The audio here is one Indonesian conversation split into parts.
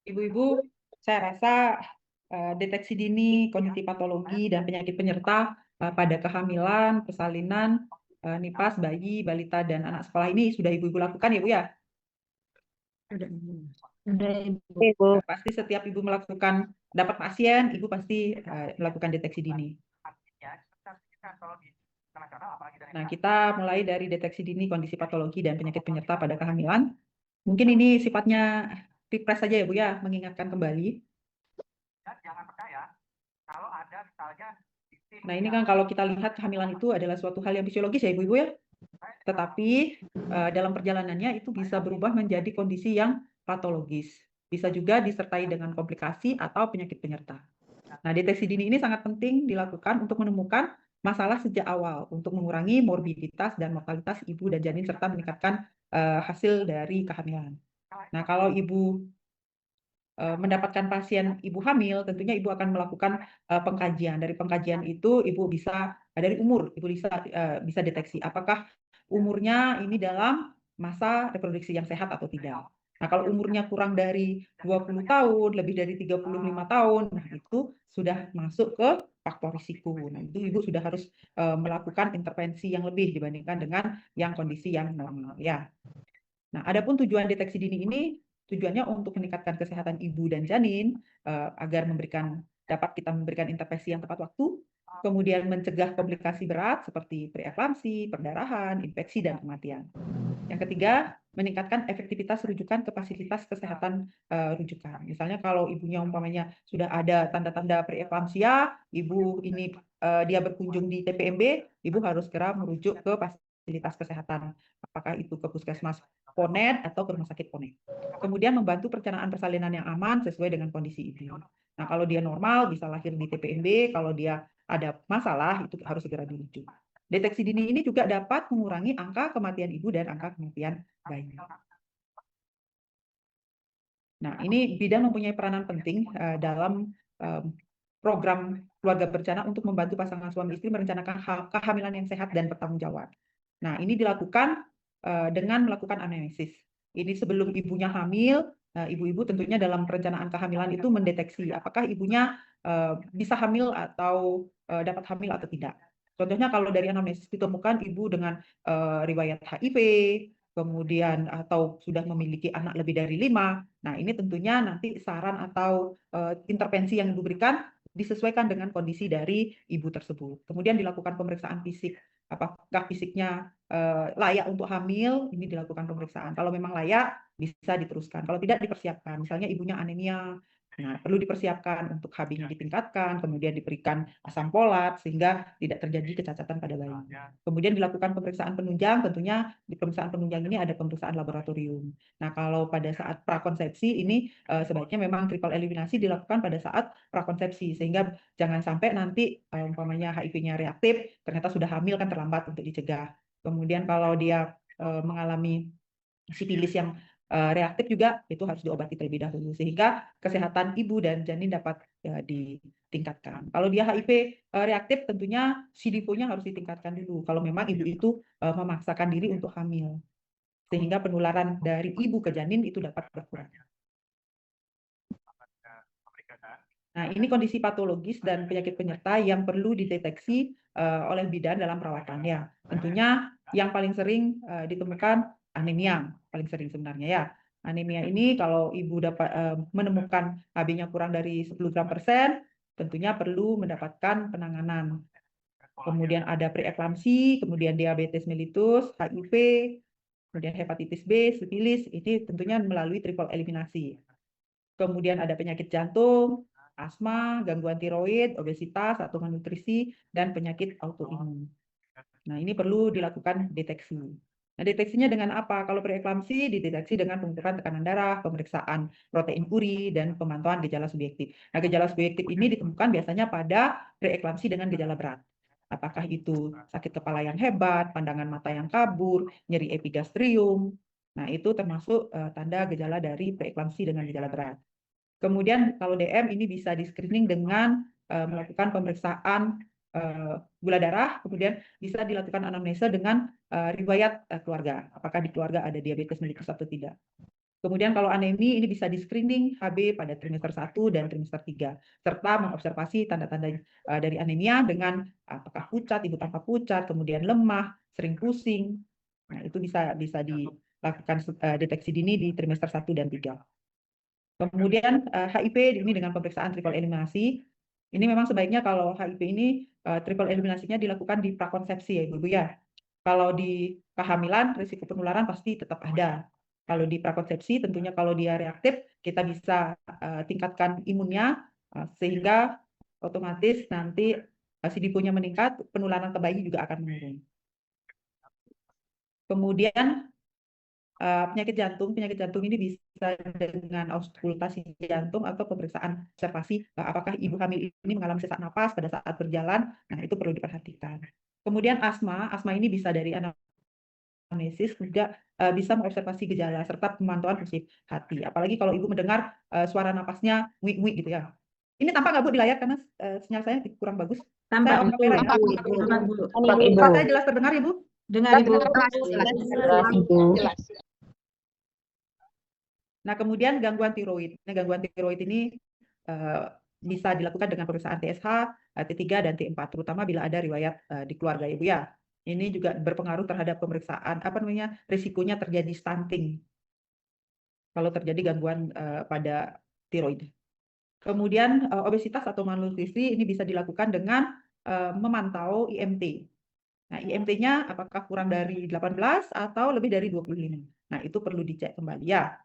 Ibu-ibu, saya rasa deteksi dini, kondisi patologi, dan penyakit penyerta pada kehamilan, persalinan, nipas, bayi, balita, dan anak sekolah ini sudah ibu-ibu lakukan ya Bu ya? Udah. Udah Ibu. Ibu. Nah, pasti setiap ibu melakukan, dapat pasien, ibu pasti melakukan deteksi dini. Nah, kita mulai dari deteksi dini kondisi patologi dan penyakit penyerta pada kehamilan. Mungkin ini sifatnya refresh saja ya Bu ya, mengingatkan kembali. Nah, ini kan kalau kita lihat kehamilan itu adalah suatu hal yang fisiologis ya Ibu-Ibu ya. Tetapi dalam perjalanannya itu bisa berubah menjadi kondisi yang patologis. Bisa juga disertai dengan komplikasi atau penyakit penyerta. Nah, deteksi dini ini sangat penting dilakukan untuk menemukan masalah sejak awal untuk mengurangi morbiditas dan mortalitas ibu dan janin serta meningkatkan hasil dari kehamilan. Nah, kalau ibu mendapatkan pasien ibu hamil, tentunya ibu akan melakukan pengkajian. Dari pengkajian itu ibu bisa dari umur, ibu bisa deteksi apakah umurnya ini dalam masa reproduksi yang sehat atau tidak. Nah, kalau umurnya kurang dari 20 tahun, lebih dari 35 tahun, nah itu sudah masuk ke faktor risiko. Nah, itu ibu sudah harus melakukan intervensi yang lebih dibandingkan dengan yang kondisi yang normal ya. Nah, adapun tujuan deteksi dini ini tujuannya untuk meningkatkan kesehatan ibu dan janin agar dapat kita memberikan intervensi yang tepat waktu, kemudian mencegah komplikasi berat seperti preeklamsi, perdarahan, infeksi, dan kematian. Yang ketiga, meningkatkan efektivitas rujukan ke fasilitas kesehatan rujukan. Misalnya kalau ibunya umpamanya sudah ada tanda-tanda preeklamsia, ibu ini dia berkunjung di TPMB, ibu harus segera merujuk ke fasilitas kesehatan. Apakah itu ke puskesmas Ponet atau ke rumah sakit Ponet. Kemudian membantu perencanaan persalinan yang aman sesuai dengan kondisi ibu. Nah, kalau dia normal bisa lahir di TPMB, kalau dia ada masalah itu harus segera dirujuk. Deteksi dini ini juga dapat mengurangi angka kematian ibu dan angka kematian bayi. Nah, ini bidan mempunyai peranan penting dalam program keluarga berencana untuk membantu pasangan suami istri merencanakan kehamilan yang sehat dan bertanggung jawab. Nah, ini dilakukan dengan melakukan anamnesis. Ini sebelum ibunya hamil, ibu-ibu tentunya dalam perencanaan kehamilan itu mendeteksi apakah ibunya bisa hamil atau dapat hamil atau tidak. Contohnya kalau dari anamnesis ditemukan ibu dengan riwayat HIV, kemudian atau sudah memiliki anak lebih dari 5. Nah, ini tentunya nanti saran atau intervensi yang diberikan disesuaikan dengan kondisi dari ibu tersebut. Kemudian dilakukan pemeriksaan fisik. Apakah fisiknya layak untuk hamil, ini dilakukan pemeriksaan. Kalau memang layak, bisa diteruskan. Kalau tidak, dipersiapkan. Misalnya ibunya anemia, nah, perlu dipersiapkan untuk HB-nya ditingkatkan, kemudian diberikan asam folat sehingga tidak terjadi kecacatan pada bayi. Kemudian dilakukan pemeriksaan penunjang, tentunya di pemeriksaan penunjang ini ada pemeriksaan laboratorium. Nah, kalau pada saat prakonsepsi ini sebaiknya memang triple eliminasi dilakukan pada saat prakonsepsi sehingga jangan sampai nanti umpamanya HIV-nya reaktif, ternyata sudah hamil kan terlambat untuk dicegah. Kemudian kalau dia mengalami sifilis yang reaktif juga itu harus diobati terlebih dahulu sehingga kesehatan ibu dan janin dapat ditingkatkan. Kalau dia HIV reaktif tentunya CD4-nya harus ditingkatkan dulu kalau memang ibu itu memaksakan diri untuk hamil sehingga penularan dari ibu ke janin itu dapat berkurang. Nah, ini kondisi patologis dan penyakit penyerta yang perlu dideteksi oleh bidan dalam perawatannya. Tentunya yang paling sering ditemukan anemia, paling sering sebenarnya ya. Anemia ini kalau ibu dapat menemukan HB-nya kurang dari 10 gram per sen, tentunya perlu mendapatkan penanganan. Kemudian ada preeklamsi, kemudian diabetes mellitus, HIV, kemudian hepatitis B, sifilis, ini tentunya melalui triple eliminasi. Kemudian ada penyakit jantung, asma, gangguan tiroid, obesitas atau malnutrisi, dan penyakit autoimun. Nah, ini perlu dilakukan deteksi. Nah, deteksinya dengan apa? Kalau preeklamsi dideteksi dengan pengukuran tekanan darah, pemeriksaan protein uri, dan pemantauan gejala subjektif. Nah, gejala subjektif ini ditemukan biasanya pada preeklamsi dengan gejala berat. Apakah itu sakit kepala yang hebat, pandangan mata yang kabur, nyeri epigastrium. Nah, itu termasuk tanda gejala dari preeklamsi dengan gejala berat. Kemudian kalau DM ini bisa di-screening dengan melakukan pemeriksaan gula darah, kemudian bisa dilakukan anamnesa dengan riwayat keluarga. Apakah di keluarga ada diabetes mellitus atau tidak. Kemudian kalau anemi ini bisa di screening HB pada trimester 1 dan trimester 3, serta mengobservasi tanda-tanda dari anemia dengan apakah pucat, ibu tanpa pucat, kemudian lemah, sering pusing. Nah, itu bisa dilakukan deteksi dini di trimester 1 dan 3. Kemudian HIV ini dengan pemeriksaan triple eliminasi. Ini memang sebaiknya kalau HIV ini triple eliminasinya dilakukan di prakonsepsi ya Ibu ya. Kalau di kehamilan risiko penularan pasti tetap ada. Kalau di prakonsepsi tentunya kalau dia reaktif kita bisa tingkatkan imunnya sehingga otomatis nanti CD4-nya meningkat, penularan ke bayi juga akan menurun. Kemudian penyakit jantung ini bisa dengan auskultasi jantung atau pemeriksaan observasi apakah ibu hamil ini mengalami sesak napas pada saat berjalan. Nah, itu perlu diperhatikan. Kemudian asma ini bisa dari anamnesis juga bisa mengobservasi gejala serta pemantauan fungsi hati. Apalagi kalau ibu mendengar suara napasnya wik-wik gitu ya. Ini tampak nggak Bu di layar karena sinyal saya kurang bagus. Tampak, Saya Bu. ya. Tampak, Bu. Suara saya jelas terdengar ya Bu? Dengar, Ibu. Jelas. Nah, kemudian gangguan tiroid. Nah, gangguan tiroid ini bisa dilakukan dengan pemeriksaan TSH, T3 dan T4, terutama bila ada riwayat di keluarga Ibu ya. Ini juga berpengaruh terhadap pemeriksaan risikonya terjadi stunting kalau terjadi gangguan pada tiroid. Kemudian obesitas atau malnutrisi ini bisa dilakukan dengan memantau IMT. Nah, IMT-nya apakah kurang dari 18 atau lebih dari 25. Nah, itu perlu dicek kembali ya.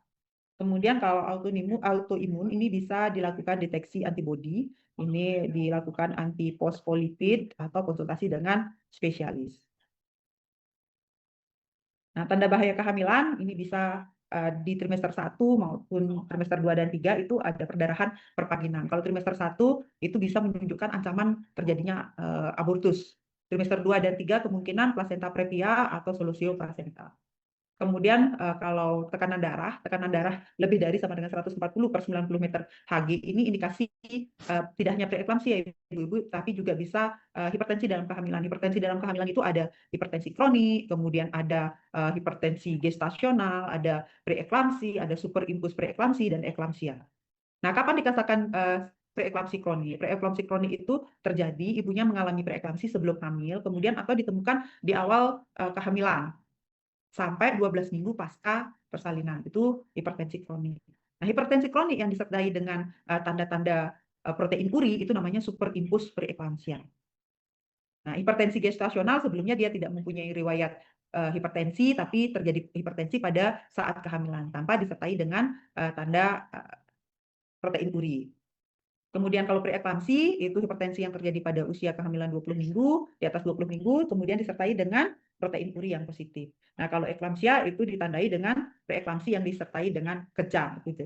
Kemudian kalau autoimun ini bisa dilakukan deteksi antibodi, ini dilakukan anti-fosfolipid atau konsultasi dengan spesialis. Nah, tanda bahaya kehamilan ini bisa di trimester 1 maupun trimester 2 dan 3 itu ada perdarahan perpaginan. Kalau trimester 1 itu bisa menunjukkan ancaman terjadinya abortus. Trimester 2 dan 3 kemungkinan plasenta previa atau solusio plasenta. Kemudian kalau tekanan darah lebih dari sama dengan 140/90 meter Hg ini indikasi tidak hanya preeklamsia ya Ibu-ibu, tapi juga bisa hipertensi dalam kehamilan. Hipertensi dalam kehamilan itu ada hipertensi kronik, kemudian ada hipertensi gestasional, ada preeklamsi, ada superimpus preeklamsi dan eklamsia. Nah, kapan dikatakan preeklamsi kronik? Preeklamsi kronik itu terjadi ibunya mengalami preeklamsi sebelum hamil, kemudian atau ditemukan di awal kehamilan sampai 12 minggu pasca persalinan, itu hipertensi kronik. Nah, hipertensi kronik yang disertai dengan tanda-tanda protein uri itu namanya superimpus preeklamsia. Nah, hipertensi gestasional sebelumnya dia tidak mempunyai riwayat hipertensi, tapi terjadi hipertensi pada saat kehamilan tanpa disertai dengan tanda protein uri. Kemudian kalau preeklamsi itu hipertensi yang terjadi pada usia kehamilan 20 minggu, di atas 20 minggu, kemudian disertai dengan protein uri yang positif. Nah, kalau eklamsia itu ditandai dengan preeklamsi yang disertai dengan kejang, itu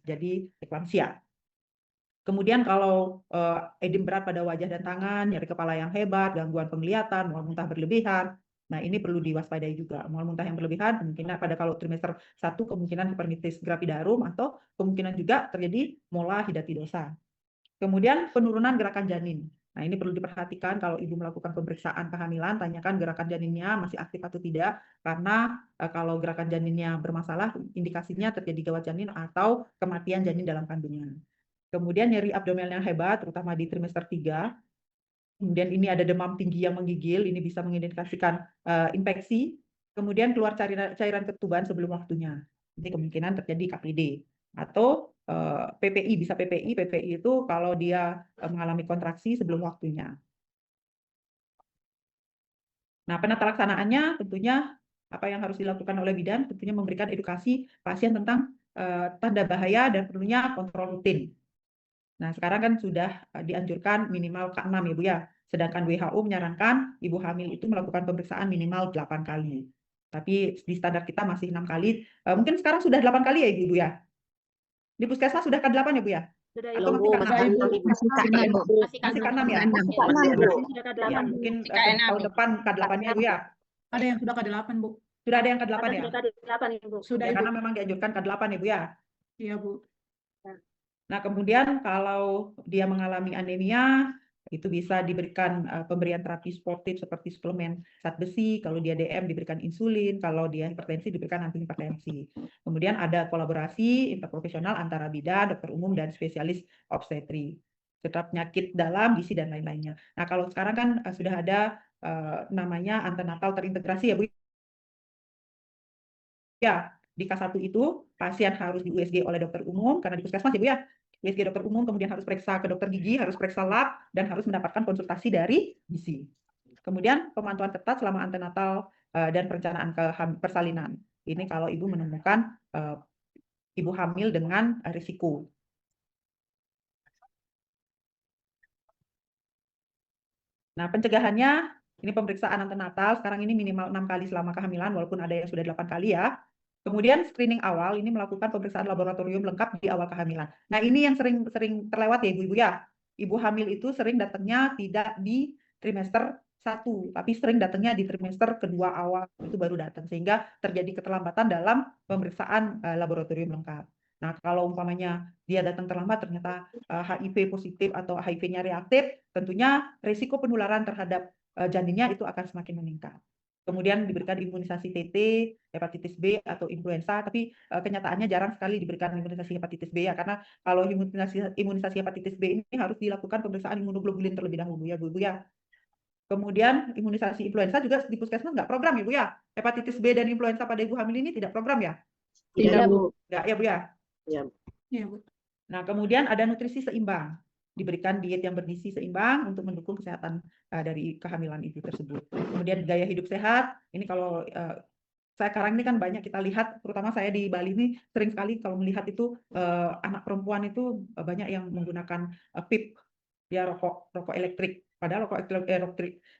jadi eklamsia. Kemudian kalau edem berat pada wajah dan tangan, nyeri kepala yang hebat, gangguan penglihatan, mual muntah berlebihan, nah ini perlu diwaspadai juga. Mual muntah yang berlebihan kemungkinan pada kalau trimester 1 kemungkinan hipermetis gravidarum atau kemungkinan juga terjadi mola hidatidosa. Kemudian penurunan gerakan janin. Nah, ini perlu diperhatikan kalau ibu melakukan pemeriksaan kehamilan, tanyakan gerakan janinnya masih aktif atau tidak, karena kalau gerakan janinnya bermasalah, indikasinya terjadi gawat janin atau kematian janin dalam kandungan. Kemudian nyeri abdomen yang hebat, terutama di trimester 3. Kemudian ini ada demam tinggi yang menggigil, ini bisa mengindikasikan infeksi. Kemudian keluar cairan ketuban sebelum waktunya. Ini kemungkinan terjadi KPD. Atau PPI, bisa PPI. PPI itu kalau dia mengalami kontraksi sebelum waktunya. Nah, penata laksanaannya tentunya apa yang harus dilakukan oleh bidan, tentunya memberikan edukasi pasien tentang tanda bahaya dan perlunya kontrol rutin. Nah, sekarang kan sudah dianjurkan minimal K6 ya Bu ya. Sedangkan WHO menyarankan ibu hamil itu melakukan pemeriksaan minimal 8 kali. Tapi di standar kita masih 6 kali. Mungkin sekarang sudah 8 kali ya Ibu ya? Di puskesmas sudah K8 ya Bu ya? Sudah, Atau masih K6? Masih K6, Bu. Masih K6 ya? Sudah K8, Ya, Bu. mungkin tahun depan K8-nya Bu ya? Ada yang sudah K8, Bu. Sudah ada yang K8 ya? Sudah K8, Ibu. Sudah, Ya, Ibu. karena memang dianjurkan K8 ya Bu ya? Iya, Bu. Nah, kemudian kalau dia mengalami anemia, Itu bisa diberikan pemberian terapi sportif seperti suplemen zat besi, kalau dia DM diberikan insulin, kalau dia hipertensi diberikan antihipertensi. Kemudian ada kolaborasi interprofesional antara bidan, dokter umum, dan spesialis obstetri, serta penyakit dalam, gizi, dan lain-lainnya. Nah, kalau sekarang kan sudah ada namanya antenatal terintegrasi ya Bu. Ya, di K1 itu pasien harus di USG oleh dokter umum karena di puskesmas ya Bu ya. USG dokter umum, kemudian harus periksa ke dokter gigi, harus periksa lab, dan harus mendapatkan konsultasi dari gizi. Kemudian pemantauan ketat selama antenatal dan perencanaan persalinan. Ini kalau ibu menemukan ibu hamil dengan risiko. Nah, pencegahannya, ini pemeriksaan antenatal, sekarang ini minimal 6 kali selama kehamilan, walaupun ada yang sudah 8 kali ya. Kemudian screening awal, ini melakukan pemeriksaan laboratorium lengkap di awal kehamilan. Nah, ini yang sering terlewat ya ibu-ibu ya. Ibu hamil itu sering datangnya tidak di trimester 1, tapi sering datangnya di trimester kedua awal, itu baru datang. Sehingga terjadi keterlambatan dalam pemeriksaan laboratorium lengkap. Nah, kalau umpamanya dia datang terlambat ternyata HIV positif atau HIV-nya reaktif, tentunya risiko penularan terhadap janinnya itu akan semakin meningkat. Kemudian diberikan imunisasi TT, hepatitis B, atau influenza, tapi kenyataannya jarang sekali diberikan imunisasi hepatitis B ya, karena kalau imunisasi hepatitis B ini harus dilakukan pemeriksaan imunoglobulin terlebih dahulu ya Bu ya. Kemudian imunisasi influenza juga di puskesmas nggak program ya Bu ya. Hepatitis B dan influenza pada ibu hamil ini tidak program ya? Tidak, Bu. Nggak ya Bu ya? Iya, Bu. Nah, kemudian ada nutrisi seimbang. Diberikan diet yang bergizi seimbang untuk mendukung kesehatan dari kehamilan ibu tersebut. Kemudian gaya hidup sehat. Ini kalau sekarang ini kan banyak kita lihat, terutama saya di Bali ini sering sekali kalau melihat itu anak perempuan itu banyak yang menggunakan PIP, ya rokok elektrik. Padahal rokok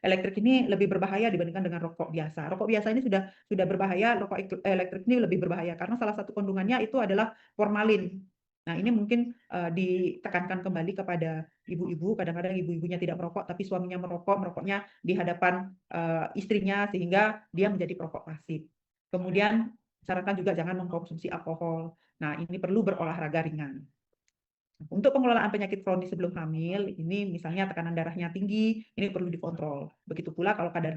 elektrik ini lebih berbahaya dibandingkan dengan rokok biasa. Rokok biasa ini sudah berbahaya, rokok elektrik ini lebih berbahaya karena salah satu kandungannya itu adalah formalin. Nah, ini mungkin ditekankan kembali kepada ibu-ibu, kadang-kadang ibu-ibunya tidak merokok, tapi suaminya merokoknya di hadapan istrinya, sehingga dia menjadi perokok pasif. Kemudian, sarankan juga jangan mengkonsumsi alkohol. Nah, ini perlu berolahraga ringan. Untuk pengelolaan penyakit kronis sebelum hamil, ini misalnya tekanan darahnya tinggi, ini perlu dikontrol. Begitu pula kalau kadar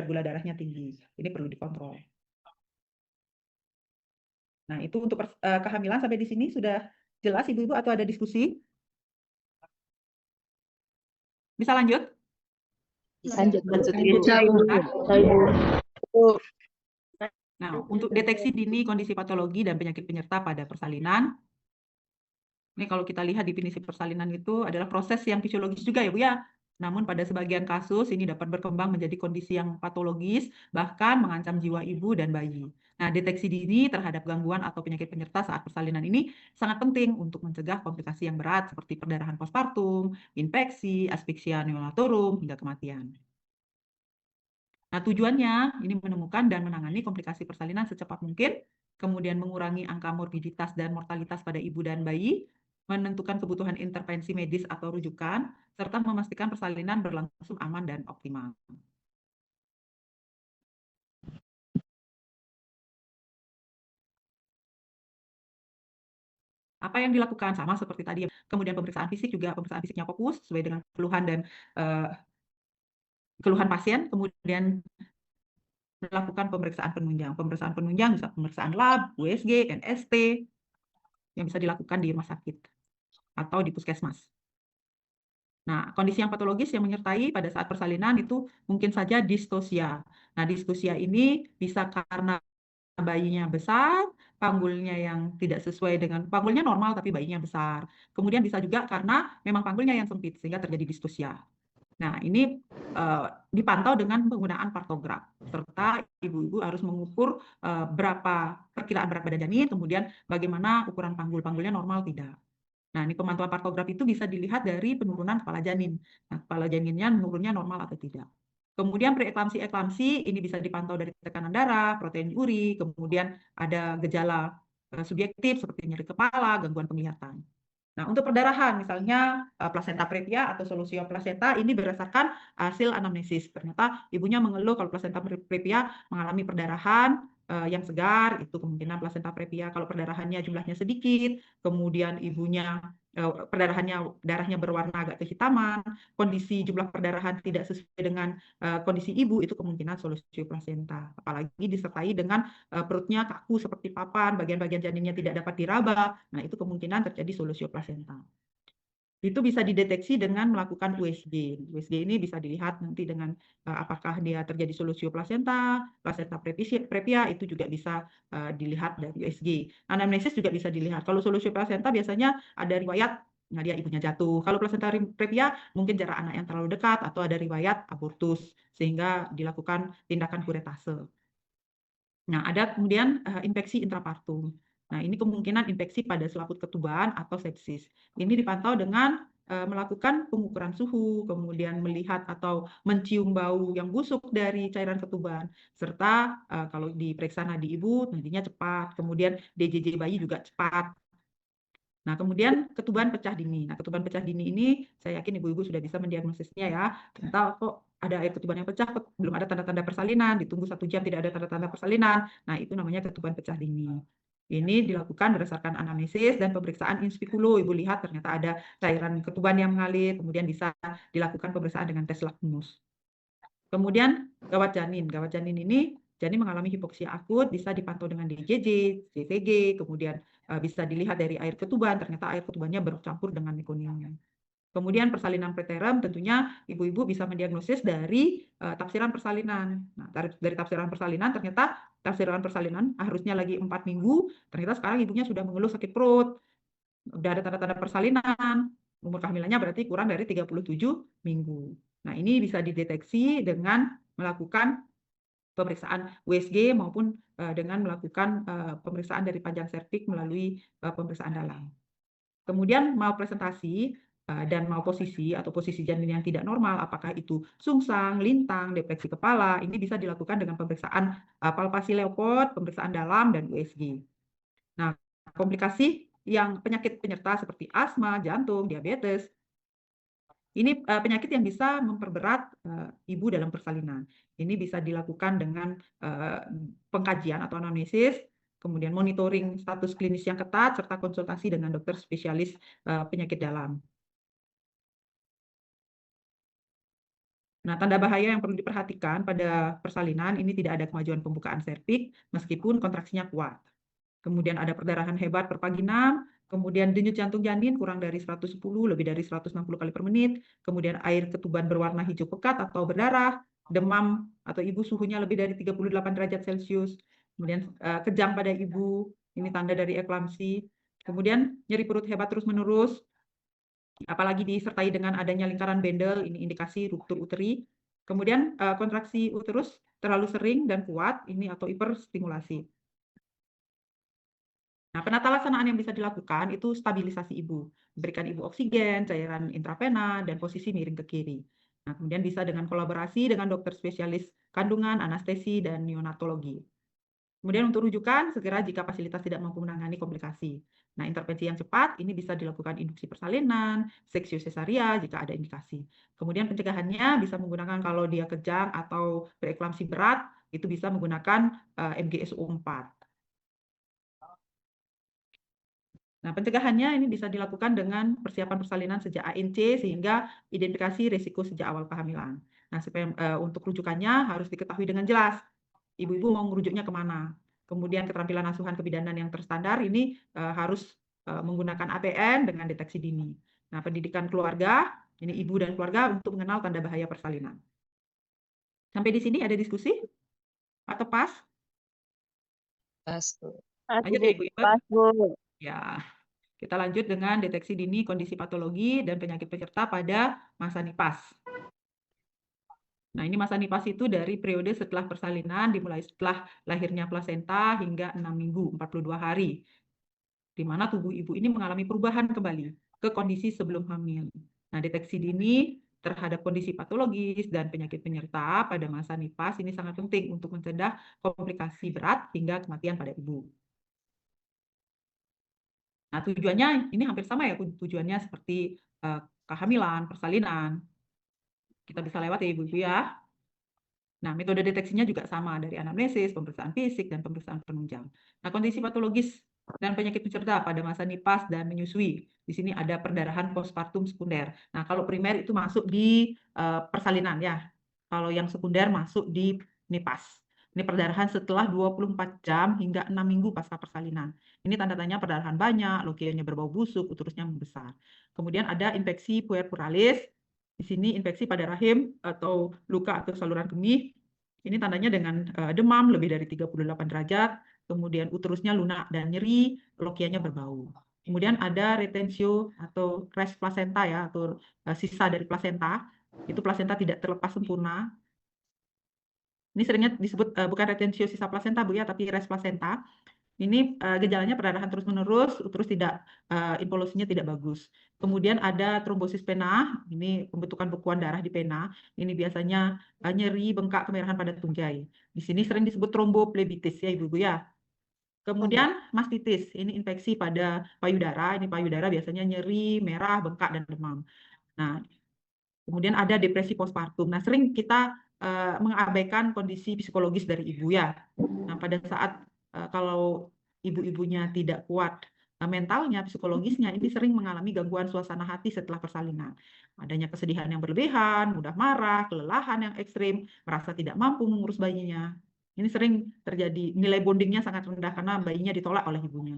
gula darahnya tinggi, ini perlu dikontrol. Nah, itu untuk kehamilan sampai di sini sudah jelas ibu-ibu atau ada diskusi? Bisa lanjut? Lanjut, Nah, untuk deteksi dini kondisi patologi dan penyakit penyerta pada persalinan, ini kalau kita lihat definisi persalinan itu adalah proses yang fisiologis juga ya Bu ya. Namun pada sebagian kasus ini dapat berkembang menjadi kondisi yang patologis, bahkan mengancam jiwa ibu dan bayi. Nah, deteksi dini terhadap gangguan atau penyakit penyerta saat persalinan ini sangat penting untuk mencegah komplikasi yang berat seperti perdarahan postpartum, infeksi, aspeksia neonatorum, hingga kematian. Nah, tujuannya ini menemukan dan menangani komplikasi persalinan secepat mungkin, kemudian mengurangi angka morbiditas dan mortalitas pada ibu dan bayi, menentukan kebutuhan intervensi medis atau rujukan, serta memastikan persalinan berlangsung aman dan optimal. Apa yang dilakukan? Sama seperti tadi. Kemudian pemeriksaan fisik juga, pemeriksaan fisiknya fokus sesuai dengan keluhan dan keluhan pasien, kemudian melakukan pemeriksaan penunjang. Pemeriksaan penunjang bisa pemeriksaan lab, USG, NST, yang bisa dilakukan di rumah sakit atau di puskesmas. Nah, kondisi yang patologis yang menyertai pada saat persalinan itu mungkin saja distosia. Nah, distosia ini bisa karena bayinya besar, panggulnya yang tidak sesuai dengan, panggulnya normal tapi bayinya besar. Kemudian bisa juga karena memang panggulnya yang sempit sehingga terjadi distosia. Nah, ini dipantau dengan penggunaan partograf, serta ibu-ibu harus mengukur berapa perkiraan berat badan janin, kemudian bagaimana ukuran panggul, panggulnya normal tidak. Nah, ini pemantauan partograf itu bisa dilihat dari penurunan kepala janin. Nah, kepala janinnya menurunnya normal atau tidak. Kemudian preeklamsi ini bisa dipantau dari tekanan darah, protein uri, kemudian ada gejala subjektif seperti nyeri kepala, gangguan penglihatan. Nah, untuk perdarahan, misalnya plasenta previa atau solusio plasenta, ini berdasarkan hasil anamnesis. Ternyata ibunya mengeluh kalau plasenta previa mengalami perdarahan yang segar, itu kemungkinan plasenta previa. Kalau perdarahannya jumlahnya sedikit, kemudian ibunya darahnya berwarna agak kehitaman, kondisi jumlah perdarahan tidak sesuai dengan kondisi ibu, itu kemungkinan solusio plasenta. Apalagi disertai dengan perutnya kaku seperti papan, bagian-bagian janinnya tidak dapat diraba, nah itu kemungkinan terjadi solusio plasenta. Itu bisa dideteksi dengan melakukan USG. USG ini bisa dilihat nanti dengan apakah dia terjadi solusio plasenta, plasenta previa, itu juga bisa dilihat dari USG. Anamnesis juga bisa dilihat. Kalau solusio plasenta biasanya ada riwayat, nah dia ibunya jatuh. Kalau plasenta previa mungkin jarak anak yang terlalu dekat atau ada riwayat abortus sehingga dilakukan tindakan kuretase. Nah, ada kemudian infeksi intrapartum. Nah, ini kemungkinan infeksi pada selaput ketuban atau sepsis. Ini dipantau dengan melakukan pengukuran suhu, kemudian melihat atau mencium bau yang busuk dari cairan ketuban, serta kalau diperiksa nadi ibu, nadinya cepat, kemudian DJJ bayi juga cepat. Nah, kemudian ketuban pecah dini. Nah, ketuban pecah dini ini saya yakin ibu-ibu sudah bisa mendiagnosisnya ya. Ternyata kok ada air ketuban yang pecah, belum ada tanda-tanda persalinan, ditunggu 1 jam tidak ada tanda-tanda persalinan. Nah, itu namanya ketuban pecah dini. Ini dilakukan berdasarkan anamnesis dan pemeriksaan in speculo. Ibu lihat ternyata ada cairan ketuban yang mengalir, kemudian bisa dilakukan pemeriksaan dengan tes lakmus. Kemudian gawat janin. Gawat janin ini janin mengalami hipoksia akut, bisa dipantau dengan DJJ, CTG, kemudian bisa dilihat dari air ketuban, ternyata air ketubannya bercampur dengan mekonium. Kemudian persalinan preterm tentunya ibu-ibu bisa mendiagnosis dari tafsiran persalinan. Nah, dari tafsiran persalinan ternyata tafsiran persalinan harusnya lagi 4 minggu, ternyata sekarang ibunya sudah mengeluh sakit perut, udah ada tanda-tanda persalinan, umur kehamilannya berarti kurang dari 37 minggu. Nah, ini bisa dideteksi dengan melakukan pemeriksaan USG maupun dengan melakukan pemeriksaan dari panjang serviks melalui pemeriksaan dalam. Kemudian mau presentasi dan mau posisi atau posisi janin yang tidak normal, apakah itu sungsang, lintang, depresi kepala, ini bisa dilakukan dengan pemeriksaan palpasi Leopold, pemeriksaan dalam, dan USG. Nah, komplikasi yang penyakit penyerta seperti asma, jantung, diabetes, ini penyakit yang bisa memperberat ibu dalam persalinan. Ini bisa dilakukan dengan pengkajian atau anamnesis, kemudian monitoring status klinis yang ketat, serta konsultasi dengan dokter spesialis penyakit dalam. Nah, tanda bahaya yang perlu diperhatikan pada persalinan, ini tidak ada kemajuan pembukaan serviks meskipun kontraksinya kuat. Kemudian ada perdarahan hebat per pagi 6, kemudian denyut jantung janin kurang dari 110, lebih dari 160 kali per menit, kemudian air ketuban berwarna hijau pekat atau berdarah, demam atau ibu suhunya lebih dari 38 derajat Celcius, kemudian kejang pada ibu, ini tanda dari eklamsi, kemudian nyeri perut hebat terus-menerus, apalagi disertai dengan adanya lingkaran Bendel, ini indikasi ruptur uteri. Kemudian kontraksi uterus terlalu sering dan kuat, ini atau hiperstimulasi. Nah, penata laksanaan yang bisa dilakukan itu stabilisasi ibu, memberikan ibu oksigen, cairan intravena, dan posisi miring ke kiri. Nah, kemudian bisa dengan kolaborasi dengan dokter spesialis kandungan, anestesi, dan neonatologi. Kemudian untuk rujukan, segera jika fasilitas tidak mampu menangani komplikasi. Nah, intervensi yang cepat ini bisa dilakukan induksi persalinan, seksio sesaria jika ada indikasi. Kemudian pencegahannya bisa menggunakan kalau dia kejang atau bereklamsi berat, itu bisa menggunakan MGSO 4. Nah, pencegahannya ini bisa dilakukan dengan persiapan persalinan sejak ANC sehingga identifikasi risiko sejak awal kehamilan. Nah, supaya untuk rujukannya harus diketahui dengan jelas. Ibu-ibu mau merujuknya kemana. Kemudian keterampilan asuhan kebidanan yang terstandar ini harus menggunakan APN dengan deteksi dini. Nah, pendidikan keluarga, ini ibu dan keluarga untuk mengenal tanda bahaya persalinan. Sampai di sini ada diskusi? Atau pas? Pas, Bu. Lanjut ya, Ibu. Pas, Bu. Ya, kita lanjut dengan deteksi dini kondisi patologi dan penyakit penyerta pada masa nipas. Nah, ini masa nipas itu dari periode setelah persalinan, dimulai setelah lahirnya plasenta hingga 6 minggu, 42 hari. Di mana tubuh ibu ini mengalami perubahan kembali ke kondisi sebelum hamil. Nah, deteksi dini terhadap kondisi patologis dan penyakit penyerta pada masa nipas ini sangat penting untuk mencegah komplikasi berat hingga kematian pada ibu. Nah, tujuannya ini hampir sama ya, tujuannya seperti kehamilan, persalinan. Kita bisa lewat ya ibu-ibu ya. Nah, metode deteksinya juga sama dari anamnesis, pemeriksaan fisik, dan pemeriksaan penunjang. Nah, kondisi patologis Dan penyakit penyerta pada masa nifas dan menyusui. Di sini ada perdarahan postpartum sekunder. Nah, kalau primer itu masuk di persalinan ya. Kalau yang sekunder masuk di nifas. Ini perdarahan setelah 24 jam hingga 6 minggu pasca persalinan. Ini tanda-tanya perdarahan banyak, leukemia berbau busuk, uterusnya membesar. Kemudian ada infeksi puerperalis. Di sini infeksi pada rahim atau luka atau saluran kemih. Ini tandanya dengan demam lebih dari 38 derajat, kemudian uterusnya lunak dan nyeri, lokianya berbau. Kemudian ada retensio atau res placenta ya, atau sisa dari plasenta. Itu plasenta tidak terlepas sempurna. Ini seringnya disebut bukan retensio sisa plasenta Bu ya, tapi res placenta. Ini gejalanya perdarahan terus-menerus, terus tidak involusinya tidak bagus. Kemudian ada trombosis pena, ini pembentukan bekuan darah di pena. Ini biasanya nyeri, bengkak, kemerahan pada tunjai. Di sini sering disebut tromboplebitis ya Ibu-ibu ya. Kemudian mastitis, ini infeksi pada payudara. Ini payudara biasanya nyeri, merah, bengkak, dan demam. Nah, kemudian ada depresi postpartum. Nah, sering kita mengabaikan kondisi psikologis dari ibu ya. Nah, pada saat kalau ibu-ibunya tidak kuat mentalnya, psikologisnya, ini sering mengalami gangguan suasana hati setelah persalinan. Adanya kesedihan yang berlebihan, mudah marah, kelelahan yang ekstrim, merasa tidak mampu mengurus bayinya. Ini sering terjadi, nilai bondingnya sangat rendah karena bayinya ditolak oleh ibunya.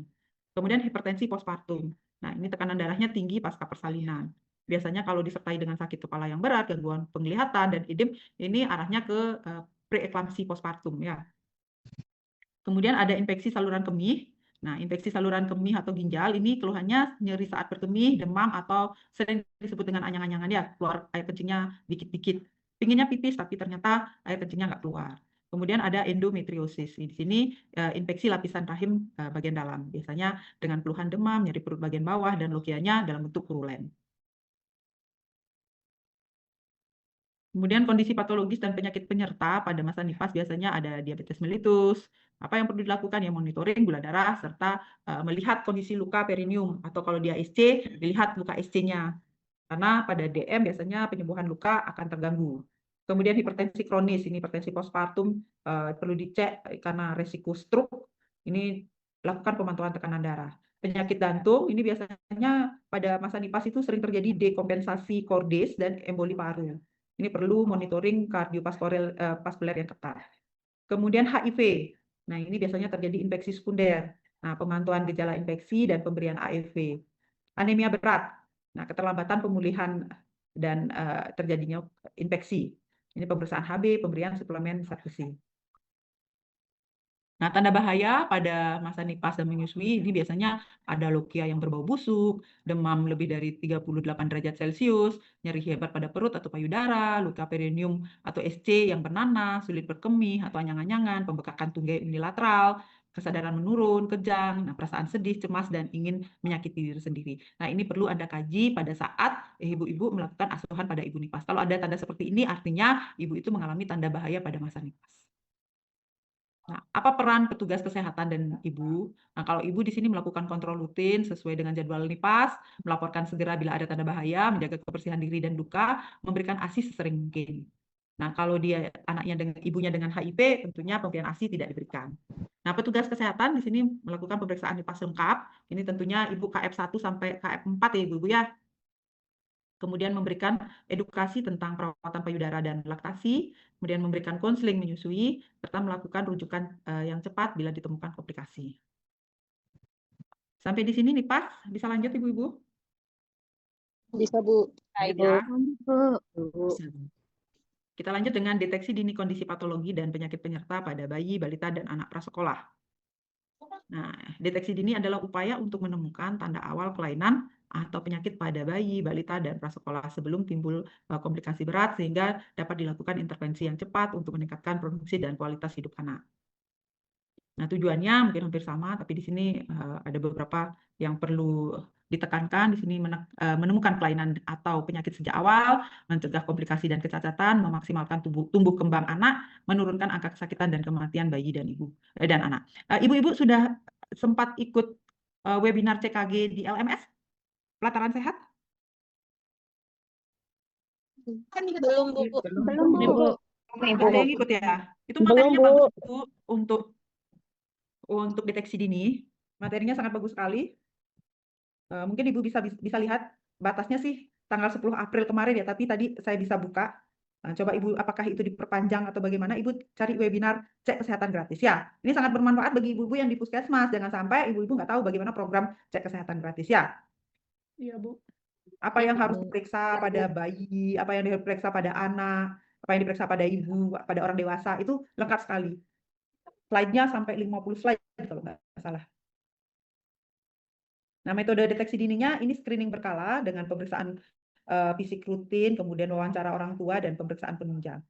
Kemudian hipertensi postpartum. Nah, ini tekanan darahnya tinggi pasca persalinan. Biasanya kalau disertai dengan sakit kepala yang berat, gangguan penglihatan, dan edem, ini arahnya ke preeklamsi postpartum ya. Kemudian ada infeksi saluran kemih. Nah, infeksi saluran kemih atau ginjal ini keluhannya nyeri saat berkemih, demam, atau sering disebut dengan anyang-anyangan ya, keluar air kencingnya dikit-dikit. Pinginnya pipis, tapi ternyata air kencingnya nggak keluar. Kemudian ada endometriosis. Di sini infeksi lapisan rahim bagian dalam. Biasanya dengan keluhan demam, nyeri perut bagian bawah, dan lokianya dalam bentuk purulen. Kemudian kondisi patologis dan penyakit penyerta pada masa nifas biasanya ada diabetes mellitus. Apa yang perlu dilakukan ya monitoring gula darah serta melihat kondisi luka perineum atau kalau dia SC dilihat luka SC-nya. Karena pada DM biasanya penyembuhan luka akan terganggu. Kemudian hipertensi kronis, ini hipertensi postpartum perlu dicek karena resiko stroke. Ini lakukan pemantauan tekanan darah. Penyakit jantung ini biasanya pada masa nifas itu sering terjadi dekompensasi kordis dan emboli paru. Ini perlu monitoring kardiovaskuler yang ketat. Kemudian HIV. Nah, ini biasanya terjadi infeksi sekunder. Nah, pemantauan gejala infeksi dan pemberian ARV. Anemia berat. Nah, keterlambatan pemulihan dan terjadinya infeksi. Ini pemeriksaan HB, pemberian suplemen zat besi. Nah, tanda bahaya pada masa nifas dan menyusui ini biasanya ada lokia yang berbau busuk, demam lebih dari 38 derajat Celcius, nyeri hebat pada perut atau payudara, luka perineum atau SC yang bernanah, sulit berkemih atau anyang-anyangan, pembekakan tunggai unilateral, kesadaran menurun, kejang, nah, perasaan sedih, cemas, dan ingin menyakiti diri sendiri. Nah, ini perlu Anda kaji pada saat ibu-ibu melakukan asuhan pada ibu nifas. Kalau ada tanda seperti ini, artinya ibu itu mengalami tanda bahaya pada masa nifas. Nah, apa peran petugas kesehatan dan ibu? Nah, kalau ibu di sini melakukan kontrol rutin sesuai dengan jadwal nifas, melaporkan segera bila ada tanda bahaya, menjaga kebersihan diri dan duka, memberikan ASI sesering mungkin. Nah, kalau dia anaknya dengan ibunya dengan HIV, tentunya pemberian ASI tidak diberikan. Nah, petugas kesehatan di sini melakukan pemeriksaan nifas lengkap. Ini tentunya ibu KF1 sampai KF4 ya ibu ya. Kemudian memberikan edukasi tentang perawatan payudara dan laktasi, kemudian memberikan konseling menyusui, serta melakukan rujukan yang cepat bila ditemukan komplikasi. Sampai di sini nih, Pak. Bisa lanjut, Ibu-Ibu? Bisa, Bu. Ya. Bu. Bisa. Kita lanjut dengan deteksi dini kondisi patologi dan penyakit penyerta pada bayi, balita, dan anak prasekolah. Nah, deteksi dini adalah upaya untuk menemukan tanda awal kelainan atau penyakit pada bayi, balita, dan prasekolah sebelum timbul komplikasi berat sehingga dapat dilakukan intervensi yang cepat untuk meningkatkan produksi dan kualitas hidup anak. Nah, tujuannya mungkin hampir sama, tapi di sini ada beberapa yang perlu ditekankan. Di sini menemukan kelainan atau penyakit sejak awal, mencegah komplikasi dan kecacatan, memaksimalkan tumbuh kembang anak, menurunkan angka kesakitan dan kematian bayi dan ibu dan anak. Ibu-ibu sudah sempat ikut webinar CKG di LMS? Pelataran Sehat? Belum, Bu. Belum, Bu. Ada yang ikut ya? Itu Belum, materinya Bu. bagus, Bu, untuk deteksi dini. Materinya sangat bagus sekali. Mungkin Ibu bisa lihat batasnya sih tanggal 10 April kemarin ya, tapi tadi saya bisa buka. Nah, coba Ibu apakah itu diperpanjang atau bagaimana? Ibu cari webinar cek kesehatan gratis ya. Ini sangat bermanfaat bagi ibu-ibu yang di puskesmas. Jangan sampai ibu-ibu nggak tahu bagaimana program cek kesehatan gratis ya. Iya, Bu. Apa yang harus diperiksa pada bayi, apa yang diperiksa pada anak, apa yang diperiksa pada ibu, pada orang dewasa, itu lengkap sekali. Slide-nya sampai 50 slide kalau nggak salah. Nah, metode deteksi dininya ini screening berkala dengan pemeriksaan fisik rutin, kemudian wawancara orang tua, dan pemeriksaan penunjang.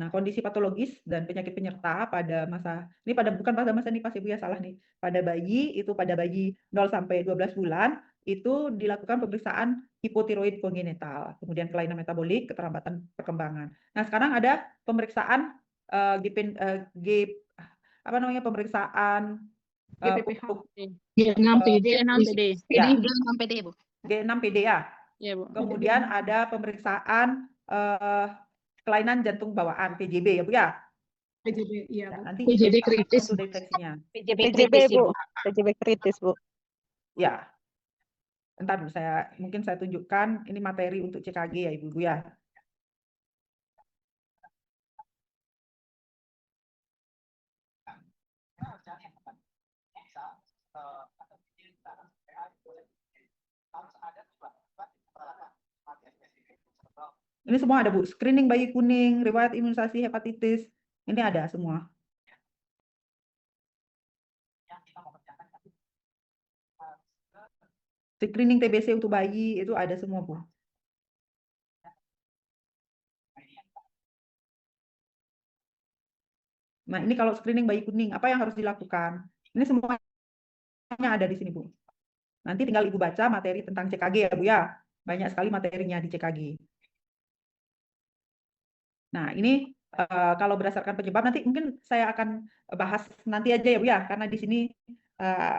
Nah, kondisi patologis dan penyakit penyerta pada masa, ini bukan pada masa nipas Ibu ya, salah nih. Pada bayi, itu pada bayi 0 sampai 12 bulan, itu dilakukan pemeriksaan hipotiroid kongenital, kemudian kelainan metabolik, keterlambatan perkembangan. Nah, sekarang ada pemeriksaan pemeriksaan GPPH. untuk G6PD. G6PD. ya, Ini G6PD, Bu. G6PD ya. Iya, Bu. Kemudian ada pemeriksaan kelainan jantung bawaan PJB ya Bu ya. PJB, iya, Ya, Bu. nanti PJB kita kritis. untuk deteksinya. PJB PJB, kritis, Bu. Bu. PJB kritis, Bu. Ya. Entar mungkin saya tunjukkan ini materi untuk CKG ya Ibu-ibu ya. Ini semua ada Bu, screening bayi kuning, riwayat imunisasi hepatitis, ini ada semua. Screening TBC untuk bayi itu ada semua Bu. Nah, ini kalau screening bayi kuning, apa yang harus dilakukan? Ini semuanya ada di sini Bu. Nanti tinggal Ibu baca materi tentang CKG ya Bu ya. Banyak sekali materinya di CKG. Nah, ini kalau berdasarkan penyebab nanti mungkin saya akan bahas nanti aja ya Bu ya, karena di sini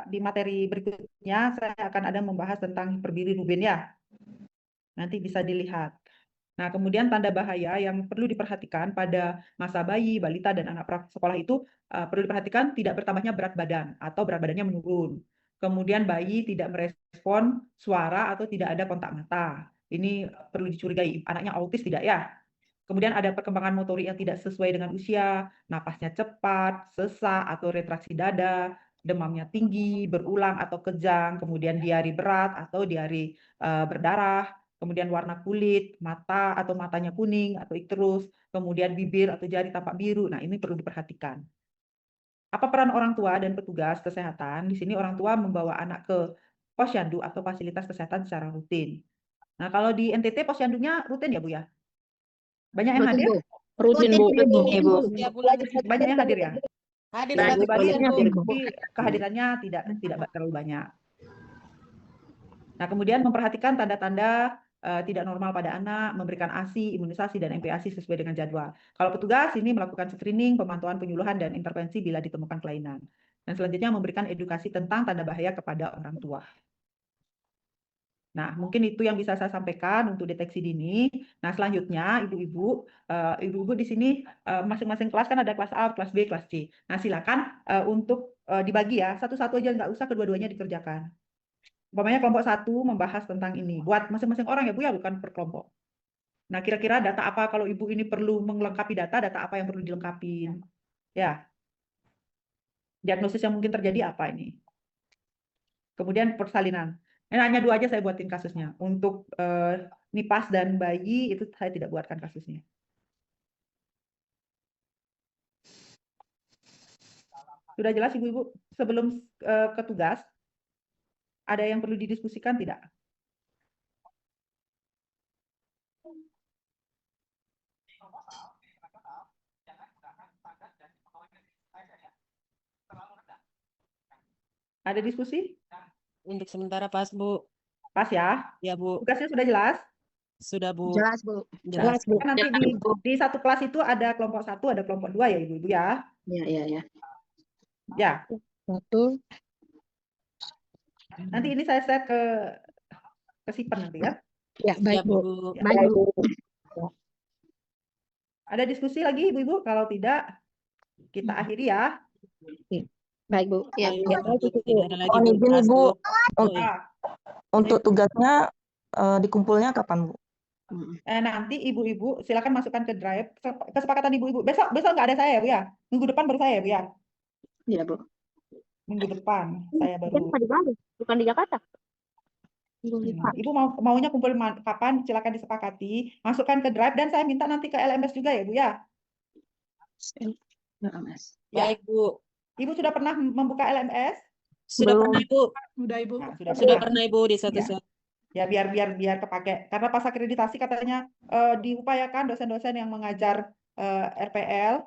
di materi berikutnya saya akan ada membahas tentang hiperbilirubin ya. Nanti bisa dilihat. Nah, kemudian tanda bahaya yang perlu diperhatikan pada masa bayi, balita, dan anak prasekolah itu perlu diperhatikan tidak bertambahnya berat badan atau berat badannya menurun. Kemudian bayi tidak merespon suara atau tidak ada kontak mata. Ini perlu dicurigai, anaknya autis tidak ya? Kemudian ada perkembangan motorik yang tidak sesuai dengan usia, napasnya cepat, sesak atau retraksi dada, demamnya tinggi, berulang atau kejang, kemudian diari berat atau diari berdarah, kemudian warna kulit, mata atau matanya kuning atau icterus, kemudian bibir atau jari tampak biru. Nah, ini perlu diperhatikan. Apa peran orang tua dan petugas kesehatan? Di sini orang tua membawa anak ke posyandu atau fasilitas kesehatan secara rutin. Nah, kalau di NTT posyandunya rutin ya Bu ya? Banyak yang hadir? Rutin, Bu. Ibu. Banyak yang hadir ya? Hadir Ya, satu Bu, tadi pasien, Bu. tapi kehadirannya tidak terlalu banyak. Nah, kemudian memperhatikan tanda-tanda tidak normal pada anak, memberikan ASI, imunisasi, dan MPASI sesuai dengan jadwal. Kalau petugas ini melakukan screening, pemantauan penyuluhan, dan intervensi bila ditemukan kelainan. Dan selanjutnya memberikan edukasi tentang tanda bahaya kepada orang tua. Nah, mungkin itu yang bisa saya sampaikan untuk deteksi dini. Nah, selanjutnya ibu-ibu di sini masing-masing kelas kan ada kelas A, kelas B, kelas C. Nah, silakan untuk dibagi ya, satu-satu aja, nggak usah kedua-duanya dikerjakan. Umpamanya kelompok 1 membahas tentang ini, buat masing-masing orang ya Bu ya, bukan per kelompok. Nah, kira-kira data apa kalau Ibu ini perlu melengkapi data apa yang perlu dilengkapi? Ya, diagnosis yang mungkin terjadi apa ini? Kemudian persalinan. Ini hanya 2 aja saya buatin kasusnya. Untuk nipas dan bayi itu saya tidak buatkan kasusnya. Sudah jelas Ibu-ibu? Sebelum ke tugas, ada yang perlu didiskusikan tidak? Ada diskusi? Untuk sementara pas, Bu. Pas ya? Ya, Bu. Tugasnya sudah jelas? Sudah, Bu. Jelas, Bu. Jelas. Bu. Kan nanti di satu kelas itu ada kelompok 1, ada kelompok 2 ya Ibu-ibu ya? Ya. Ya. Satu. Nanti ini saya share ke Sipen nanti ya. Ya, baik, Siap, Bu. Bu. Ya. Baik, Bu. Ada diskusi lagi Ibu-ibu? Kalau tidak, kita akhiri ya. Baik, Bu. Ya, Ayo, ya. Bu. Tidak ada lagi, Mohon Bu. izin, Pas, Ibu, Bu. Ah, untuk tugasnya dikumpulnya kapan, Bu? nanti ibu-ibu silakan masukkan ke drive. Kesepakatan ibu-ibu. Besok nggak ada saya ya, Bu ya. Minggu depan baru saya ya, Bu ya. Iya, Bu. Minggu depan saya baru. di Bali, bukan di Jakarta. Ibu maunya kumpul kapan? Silakan disepakati. Masukkan ke drive dan saya minta nanti ke LMS juga ya, Bu ya. Mas. Ya. Baik, Bu. Ibu sudah pernah membuka LMS? Sudah Belum. pernah, Bu. Udah, Ibu. Nah, sudah Sudah pernah. pernah, Ibu, di Ya. satu saat. Ya, biar kepake. Karena pas akreditasi katanya diupayakan dosen-dosen yang mengajar RPL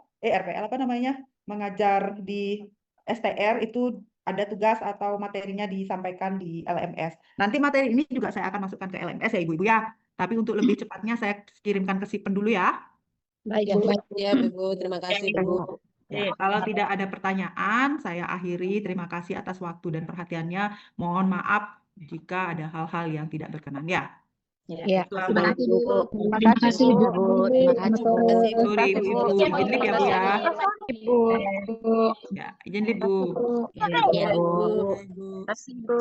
apa namanya? Mengajar di STR itu ada tugas atau materinya disampaikan di LMS. Nanti materi ini juga saya akan masukkan ke LMS ya, Ibu-ibu ya. Tapi untuk lebih cepatnya saya kirimkan ke Sipen dulu ya. Baik, Bu. Ya, Bu. Terima kasih, Bu. Ya, kalau tidak ada pertanyaan, saya akhiri. Terima kasih atas waktu dan perhatiannya. Mohon maaf jika ada hal-hal yang tidak berkenan ya. Ya. Terima kasih, Bu. Terima Terima kasih, kasih, Bu. Bu. Terima kasih, Bu. Sorry, Ibu-ibu. Izin lift ya, Bu ya. Ibu. Ya, izin lift, Bu. Ya, Ya, Bu. Bu. Baik, Bu. Terima kasih, Bu.